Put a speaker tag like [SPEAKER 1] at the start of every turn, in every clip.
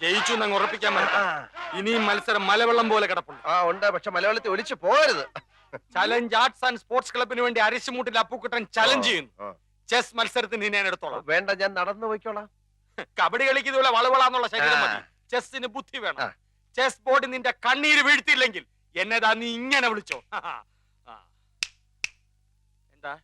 [SPEAKER 1] ജയിച്ചു എന്നങ്ങ് ഉറപ്പിക്കാൻ പറ്റാ. ഇനിയും മത്സരം മലവെള്ളം പോലെ കിടപ്പുണ്ട്.
[SPEAKER 2] ഉണ്ട്, പക്ഷെ മലവെള്ളത്തിൽ ഒലിച്ചു പോകരുത്.
[SPEAKER 1] ചലഞ്ച് ആർട്സ് ആൻഡ് സ്പോർട്സ് ക്ലബിന് വേണ്ടി അരിശുമൂട്ടിൽ അപ്പുക്കുട്ടൻ ചലഞ്ച് ചെയ്യുന്നു. ചെസ് മത്സരത്തിന് ഞാൻ എടുത്തോളാം.
[SPEAKER 2] വേണ്ട, ഞാൻ നടന്നു പോയിക്കോളാം.
[SPEAKER 1] കബഡി കളിക്കുന്നതുപോലെ വളവളാന്നുള്ള ശരീരം മതി. ചെസ്സിന് ബുദ്ധി വേണം. ചെസ് ബോർഡ് നിന്റെ കണ്ണീര് വീഴ്ത്തിയില്ലെങ്കിൽ എന്നതാ നീ ഇങ്ങനെ വിളിച്ചോ. എന്താ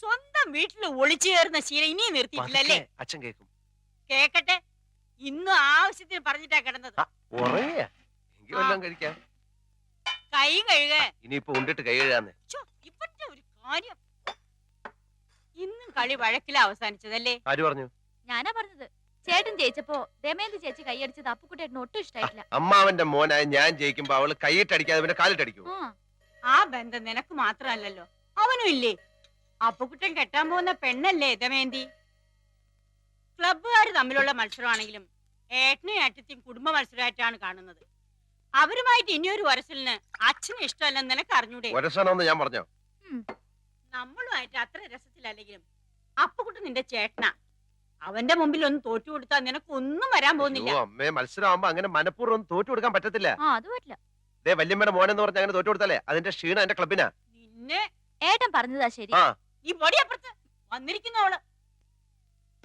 [SPEAKER 3] സ്വന്തം വീട്ടിൽ ഒളിച്ചു കയറുന്ന ശീലം ഇനിയും നിർത്തിയിട്ടില്ലല്ലേ?
[SPEAKER 2] അച്ഛൻ കേക്കും.
[SPEAKER 3] കേക്കട്ടെ, ഇന്നും ആവശ്യത്തിന് പറഞ്ഞിട്ടാ കിടന്നത്. കൈ കഴുക.
[SPEAKER 2] ഇനിയിപ്പോ ഉണ്ടിട്ട് കൈ കഴുകാന്ന്.
[SPEAKER 3] ഇപ്പത്തെ ഒരു കാര്യം, ഇന്നും കളി വഴക്കില അവസാനിച്ചതല്ലേ?
[SPEAKER 2] ആര് പറഞ്ഞു?
[SPEAKER 4] ഞാനാ പറഞ്ഞത്. ചേട്ടൻ ജയിച്ചപ്പോ ദമയന്തി ചേച്ചി കൈയടിച്ചത് അപ്പുക്കുട്ടേട്ടന് ഒട്ടും ഇഷ്ടായിട്ടില്ല.
[SPEAKER 2] അമ്മാവന്റെ മോനായ ഞാൻ ജയിക്കുമ്പോ അവള് കൈയിട്ടടിക്കാതെ പിന്നെ കാലിട്ടടിക്കൂ.
[SPEAKER 3] ആ ബന്ധം നിനക്ക് മാത്രമല്ലല്ലോ, അവനും ഇല്ലേ? അപ്പുക്കുട്ടൻ കെട്ടാൻ പോകുന്ന പെണ്ണല്ലേ ദമയന്തി? ക്ലബ്ബുകാർ തമ്മിലുള്ള മത്സരമാണെങ്കിലും ഏട്ടനും ഏട്ടത്തെയും കുടുംബ മത്സരമായിട്ടാണ് കാണുന്നത്. അവരുമായിട്ട് ഇനിയൊരു വരസലിന് അച്ഛന് ഇഷ്ടമല്ലെന്ന് നിനക്ക് അറിഞ്ഞൂടെ?
[SPEAKER 2] ഞാൻ പറഞ്ഞോ,
[SPEAKER 3] നമ്മളുമായിട്ട് അത്ര രസത്തിലല്ലെങ്കിലും അപ്പുക്കുട്ടൻ നിന്റെ ചേട്ടനാ. അവന്റെ മുമ്പിൽ ഒന്ന് തോറ്റു കൊടുത്താൽ നിനക്ക് ഒന്നും വരാൻ പോകുന്നില്ല.
[SPEAKER 2] അമ്മേ, മത്സരമാകുമ്പോ അങ്ങനെ മനഃപൂർവ്വം തോറ്റു കൊടുക്കാൻ പറ്റത്തില്ല.
[SPEAKER 4] പറ്റില്ല.
[SPEAKER 2] വല്യമ്മയുടെ മോനെന്ന് പറഞ്ഞ അങ്ങനെ തോറ്റു കൊടുത്താലേ അതിന്റെ ക്ഷീണം എന്റെ ക്ലബിനാ.
[SPEAKER 3] നിന്നെ
[SPEAKER 4] ഏട്ടൻ പറഞ്ഞതാ ശരി.
[SPEAKER 3] ഈ പൊടിയപ്പുറത്ത് വന്നിരിക്കുന്നവള്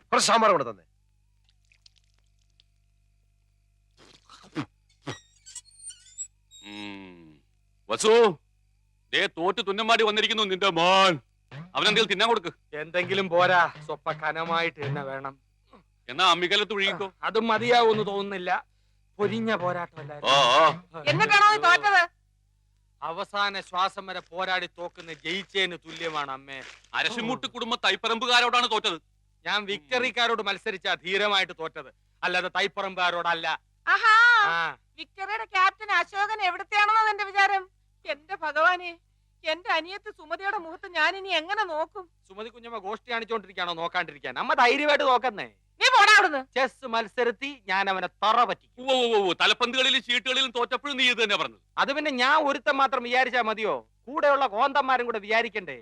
[SPEAKER 2] കുറച്ച് സാമ്പാർ കൊണ്ട് തന്നെ.
[SPEAKER 5] വസു, തോറ്റ് തുന്നമാടി വന്നിരിക്കുന്നു നിന്റെ മോൻ. അവനെന്തെങ്കിലും തിന്നാൻ കൊടുക്ക്.
[SPEAKER 1] എന്തെങ്കിലും പോരാ, സ്വപ്പ കനമായിട്ട് തന്നെ വേണം.
[SPEAKER 5] എന്നാ അമ്മിക്കലത്ത് ഒഴുകിക്കോ.
[SPEAKER 1] അതും മതിയാവൂന്ന് തോന്നുന്നില്ല. പൊരിഞ്ഞ പോരാട്ടമല്ലായിരുന്നു. അവസാന ശ്വാസം വരെ പോരാടി തോക്കുന്ന ജയിച്ചേന് തുല്യമാണ് അമ്മേ.
[SPEAKER 5] അരശിമുട്ട് കുടുംബ തൈപ്പറമ്പുകാരോടാണ് തോറ്റത്.
[SPEAKER 1] ഞാൻ വിക്ടറിക്കാരോട് മത്സരിച്ചാ ധീരമായിട്ട് തോറ്റത്, അല്ലാതെ തൈപ്പറമ്പുകാരോടല്ല.
[SPEAKER 3] വിക്ടറിയുടെ ക്യാപ്റ്റൻ അശോകൻ എവിടത്തെയാണെന്നാണ് എന്റെ വിചാരം. എന്റെ ഭഗവാനെ, എന്റെ അനിയത്ത് സുമതിയുടെ മുഖത്ത് ഞാൻ ഇനി എങ്ങനെ നോക്കും?
[SPEAKER 1] സുമതി കുഞ്ഞമ്മ ഗോഷ്ടി കാണിച്ചോണ്ടിരിക്കാണോ നോക്കാണ്ടിരിക്കാൻ? അമ്മ ധൈര്യമായിട്ട് നോക്കുന്നേ.
[SPEAKER 3] നീ പോടാ അവിടുന്ന്.
[SPEAKER 1] ചെസ് മത്സരത്തി ഞാൻ അവനെ തറ പറ്റി.
[SPEAKER 5] തലപ്പന്തുകളിലും ചീട്ടുകളിലും തോറ്റപ്പോഴും നീ ഇത് തന്നെ പറഞ്ഞത്.
[SPEAKER 1] അത് പിന്നെ ഞാൻ ഒരുത്തൻ മാത്രം വിചാരിച്ചാ മതിയോ? കൂടെയുള്ള കോന്തന്മാരും കൂടെ വിചാരിക്കണ്ടേ?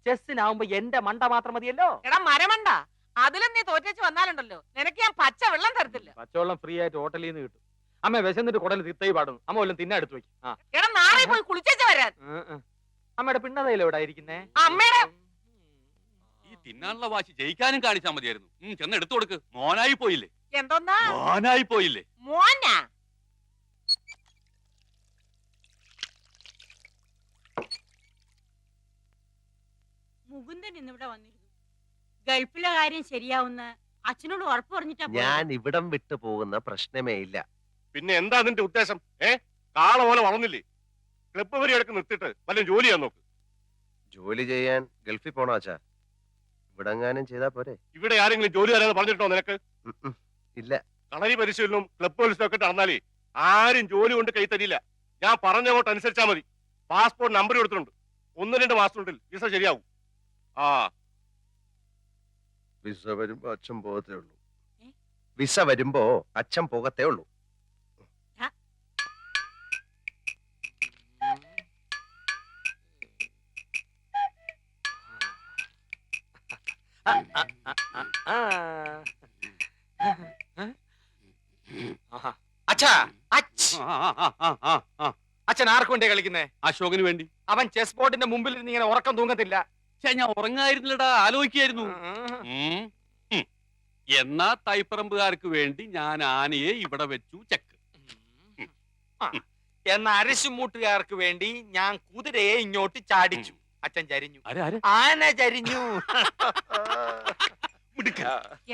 [SPEAKER 1] ചെസ്സിനാവുമ്പോ എന്റെ മണ്ട മാത്രം മതിയല്ലോ.
[SPEAKER 3] എടാ മരമണ്ട, അതിലും നീ തോറ്റേച്ച് വന്നാലുണ്ടല്ലോ നിനക്ക് ഞാൻ പച്ച വെള്ളം തരത്തില്ല.
[SPEAKER 1] പച്ചവെള്ളം ഫ്രീ ആയിട്ട് ഹോട്ടലിൽ നിന്ന് കിട്ടും. അമ്മ വിശന്നിട്ട് കുടൽ തിത്തൈ പാടുന്നു. അമ്മ വല്ലതും തിന്നെ എടുത്തു വെക്കും.
[SPEAKER 3] എടാ നാളെ പോയി കുളിച്ചേച്ച് വരാൻ.
[SPEAKER 1] അമ്മയുടെ പിണ്ണതയില എവിടെ ഇരിക്കുന്നേ?
[SPEAKER 3] അമ്മയുടെ
[SPEAKER 5] ഈ തിന്നാനുള്ള വാശി ജയിക്കാനും കാണിച്ചാൽ മതിയായിരുന്നു. ചെന്ന് എടുത്തു കൊടുക്ക്. മോനായി പോയില്ലേ?
[SPEAKER 3] എന്തോന്നാ
[SPEAKER 5] മോനായി പോയില്ലേ?
[SPEAKER 3] മോനാ? മുകുന്ദൻ ഇന്നിവിടെ വന്നിരുന്നു. ഗൾഫിലെ കാര്യം ശരിയാവുന്ന അച്ഛനോട് ഉറപ്പ് പറഞ്ഞിട്ടാ.
[SPEAKER 2] ഞാൻ ഇവിടം വിട്ടു പോകുന്ന പ്രശ്നമേ ഇല്ല.
[SPEAKER 6] പിന്നെ എന്താ നിന്റെ ഉദ്ദേശം? കാള പോലെ വളർന്നില്ലേ? ക്ലബ്ബ് വരെയൊക്കെ നിർത്തിയിട്ട് വല്ല ജോലി ചെയ്യാൻ നോക്ക്.
[SPEAKER 2] ജോലി ചെയ്യാൻ ഗൾഫിൽ പോണോ അച്ഛാ? ഇവിടെ എങ്ങാനും ചെയ്താ പോരെ?
[SPEAKER 6] ഇവിടെ ആരെങ്കിലും ജോലി തരാന്ന് പറഞ്ഞിട്ടോ നിനക്ക്?
[SPEAKER 2] ഇല്ല.
[SPEAKER 6] കളരി പരിശീലനവും ക്ലബ്ബ് പരിശീലനം ഒക്കെ നടന്നാലേ ആരും ജോലി കൊണ്ട് കൈ തരില്ല. ഞാൻ പറഞ്ഞങ്ങോട്ട് അനുസരിച്ചാ മതി. പാസ്പോർട്ട് നമ്പർ കൊടുത്തിട്ടുണ്ട്. 1-2 മാസത്തിനുള്ളിൽ വിസ ശരിയാവും.
[SPEAKER 2] വിസ വരുമ്പോ അച്ഛൻ പോകത്തേ ഉള്ളൂ. വിസ വരുമ്പോ അച്ഛൻ പോകത്തേ ഉള്ളൂ.
[SPEAKER 1] അച്ഛൻ ആർക്കു വേണ്ടി കളിക്കുന്നേ?
[SPEAKER 5] അശോകന് വേണ്ടി.
[SPEAKER 1] അവൻ ചെസ് ബോർഡിന്റെ മുമ്പിൽ ഇരുന്ന് ഇങ്ങനെ ഉറക്കം തൂങ്ങത്തില്ല.
[SPEAKER 5] ഞാൻ ഉറങ്ങായിരുന്നില്ലടാ, ആലോചിക്കായിരുന്നു. എന്നാ തൈപ്പറമ്പുകാർക്ക് വേണ്ടി ഞാൻ ആനയെ ഇവിടെ വെച്ചു ചെക്ക്.
[SPEAKER 1] എന്ന അരശുമൂട്ടുകാർക്ക് വേണ്ടി ഞാൻ കുതിരയെ ഇങ്ങോട്ട് ചാടിച്ചു. അച്ഛൻ ചരിഞ്ഞു, ആന ചരിഞ്ഞു.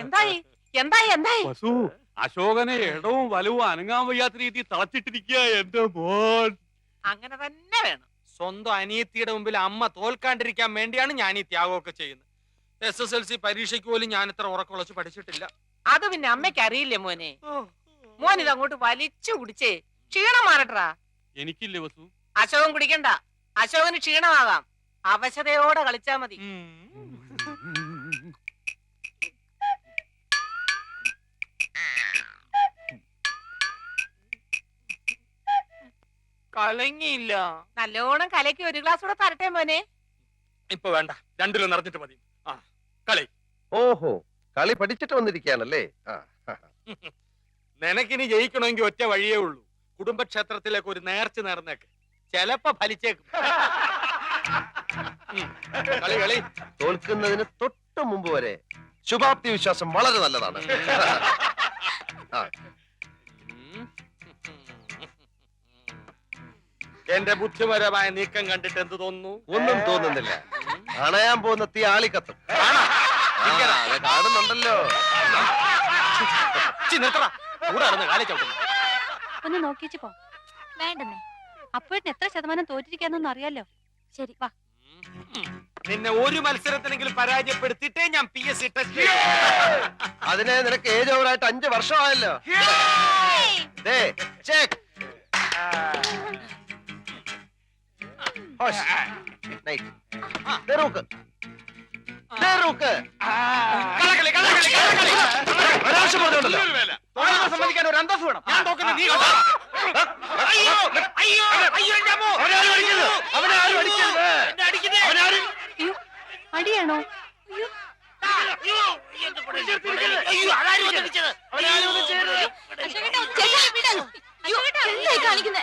[SPEAKER 7] എന്തായി എന്തായി എന്തായി?
[SPEAKER 5] വസു, അശോകനെ ഇടവും വലവും അനങ്ങാൻ വയ്യാത്ത രീതി തളച്ചിട്ടിരിക്കുക എന്റെ മോൻ.
[SPEAKER 7] അങ്ങനെ തന്നെ വേണം.
[SPEAKER 1] സ്വന്തം അനിയത്തിയുടെ മുമ്പിൽ അമ്മ തോൽക്കാണ്ടിരിക്കാൻ വേണ്ടിയാണ് ഞാൻ ഈ ത്യാഗമൊക്കെ ചെയ്യുന്നത്. SSLC പരീക്ഷയ്ക്ക് പോലും ഞാൻ ഇത്ര ഉറക്കുളച്ച് പഠിച്ചിട്ടില്ല.
[SPEAKER 7] അത് പിന്നെ അമ്മയ്ക്ക് അറിയില്ലേ മോനെ? മോൻ ഇത് അങ്ങോട്ട് വലിച്ചു കുടിച്ചേ ക്ഷീണം മാറട്ടാ.
[SPEAKER 5] എനിക്കില്ലേ വസു?
[SPEAKER 7] അശോകൻ കുടിക്കണ്ട, അശോകന് ക്ഷീണമാകാം. അവശതയോടെ കളിച്ചാ മതി.
[SPEAKER 1] കലങ്ങിയില്ല.
[SPEAKER 7] നല്ലോണം കലക്കി ഒരു ഗ്ലാസ് കൂടെ തരട്ടെ മോനെ.
[SPEAKER 1] ഇപ്പൊ വേണ്ട, രണ്ടിലും നിറഞ്ഞിട്ട് മതി. ആ കളി.
[SPEAKER 2] ഓഹോ, കളി പഠിച്ചിട്ട് വന്നിരിക്കുകയാണല്ലേ.
[SPEAKER 1] നിനക്കിനി ജയിക്കണമെങ്കിൽ ഒറ്റ വഴിയേ ഉള്ളൂ. കുടുംബക്ഷേത്രത്തിലേക്ക് ഒരു നേർച്ച നേർന്നേക്ക്, ചെലപ്പോ ഫലിച്ചേക്കും. കളി കളി.
[SPEAKER 2] തോൽക്കുന്നതിന് തൊട്ട് മുമ്പ് വരെ ശുഭാപ്തി വിശ്വാസം വളരെ നല്ലതാണ്.
[SPEAKER 1] എന്റെ ബുദ്ധിപരമായ നീക്കം കണ്ടിട്ട് എന്ത് തോന്നുന്നു?
[SPEAKER 2] ഒന്നും തോന്നുന്നില്ല. അണയാൻ പോകുന്ന തീ ആളിക്കത്തും. കാണുന്നുണ്ടല്ലോ.
[SPEAKER 4] ഒന്ന് നോക്കിച്ചു പോ. വേണ്ടെന്നേ, അപ്പോഴത്തിന് എത്ര ശതമാനം തോറ്റിരിക്കാന്നൊന്നും അറിയാലോ. ശരി വാ.
[SPEAKER 1] നിന്നെ ഒരു മത്സരത്തിനെങ്കിലും പരാജയപ്പെടുത്തിയിട്ടേ ഞാൻ PSC ടെസ്റ്റ്.
[SPEAKER 2] അതിനെ നിനക്ക് ഏജ് ഓവറായിട്ട് 5 വർഷമായല്ലോ.
[SPEAKER 1] സമ്മതിക്കാൻ ഒരു അന്തസ് വേണം. ഞാൻ നോക്കുന്നത് നീ കണ്ടോ?
[SPEAKER 4] അടിയാണോ? കാണിക്കുന്നേ